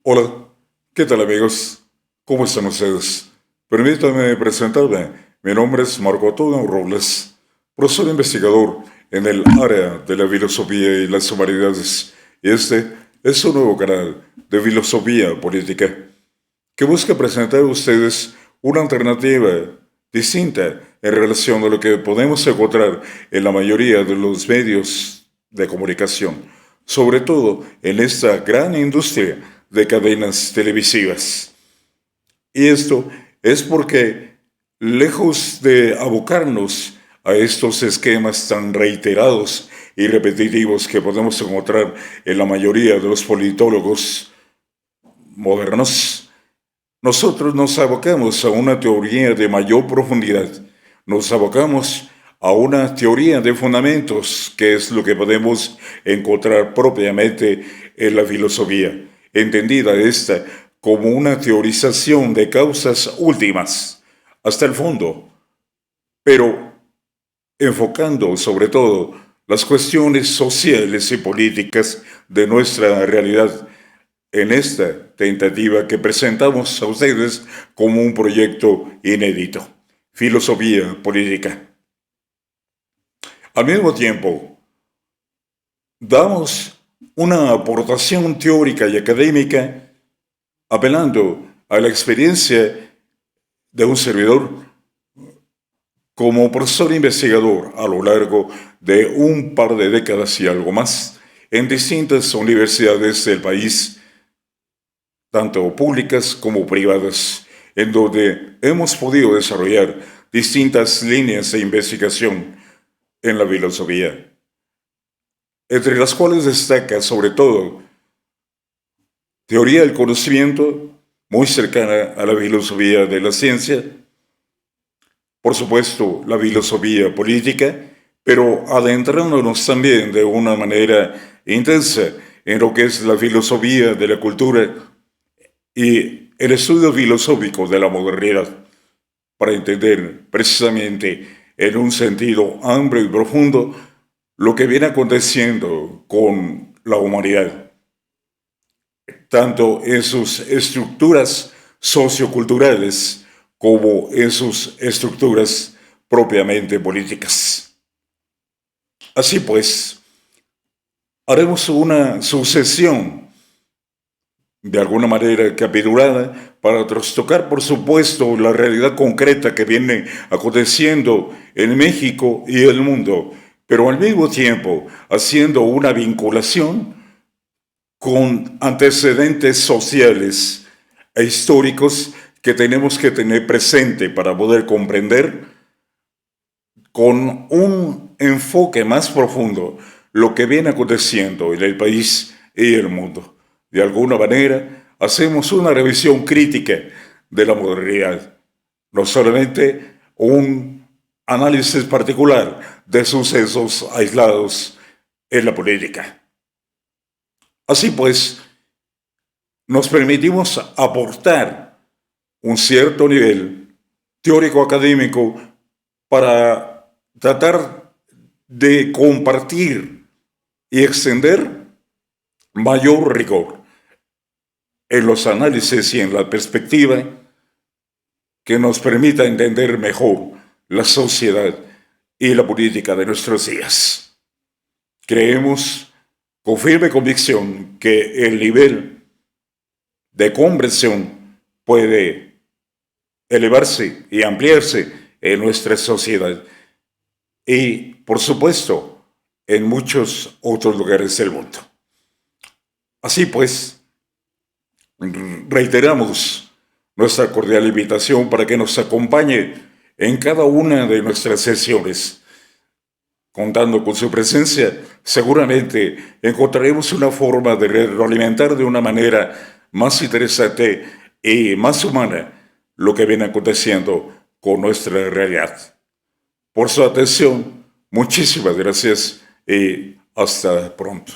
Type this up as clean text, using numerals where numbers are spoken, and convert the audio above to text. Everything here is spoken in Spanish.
Hola, ¿qué tal amigos? ¿Cómo están ustedes? Permítanme presentarme. Mi nombre es Marco Antonio Robles, profesor investigador en el área de la filosofía y las humanidades. Y este es un nuevo canal de filosofía política que busca presentar a ustedes una alternativa distinta en relación a lo que podemos encontrar en la mayoría de los medios de comunicación, sobre todo en esta gran industria de cadenas televisivas. Y esto es porque, lejos de abocarnos a estos esquemas tan reiterados y repetitivos que podemos encontrar en la mayoría de los politólogos modernos, nosotros nos abocamos a una teoría de mayor profundidad, nos abocamos a una teoría de fundamentos, que es lo que podemos encontrar propiamente en la filosofía, entendida esta como una teorización de causas últimas, hasta el fondo, pero enfocando sobre todo las cuestiones sociales y políticas de nuestra realidad en esta tentativa que presentamos a ustedes como un proyecto inédito, filosofía política. Al mismo tiempo, damos una aportación teórica y académica apelando a la experiencia de un servidor como profesor investigador a lo largo de un par de décadas y algo más en distintas universidades del país, tanto públicas como privadas, en donde hemos podido desarrollar distintas líneas de investigación en la filosofía, entre las cuales destaca sobre todo teoría del conocimiento, muy cercana a la filosofía de la ciencia, por supuesto la filosofía política, pero adentrándonos también de una manera intensa en lo que es la filosofía de la cultura y el estudio filosófico de la modernidad, para entender precisamente en un sentido amplio y profundo lo que viene aconteciendo con la humanidad, tanto en sus estructuras socioculturales como en sus estructuras propiamente políticas. Así pues, haremos una sucesión de alguna manera capitulada para trastocar, por supuesto, la realidad concreta que viene aconteciendo en México y el mundo, pero al mismo tiempo haciendo una vinculación con antecedentes sociales e históricos que tenemos que tener presente para poder comprender con un enfoque más profundo lo que viene aconteciendo en el país y el mundo. De alguna manera, hacemos una revisión crítica de la modernidad, no solamente un análisis particular de sucesos aislados en la política. Así pues, nos permitimos aportar un cierto nivel teórico-académico para tratar de compartir y extender mayor rigor en los análisis y en la perspectiva que nos permita entender mejor la sociedad y la política de nuestros días. Creemos con firme convicción que el nivel de comprensión puede elevarse y ampliarse en nuestra sociedad y, por supuesto, en muchos otros lugares del mundo. Así pues, reiteramos nuestra cordial invitación para que nos acompañe en cada una de nuestras sesiones. Contando con su presencia, seguramente encontraremos una forma de retroalimentar de una manera más interesante y más humana lo que viene aconteciendo con nuestra realidad. Por su atención, muchísimas gracias y hasta pronto.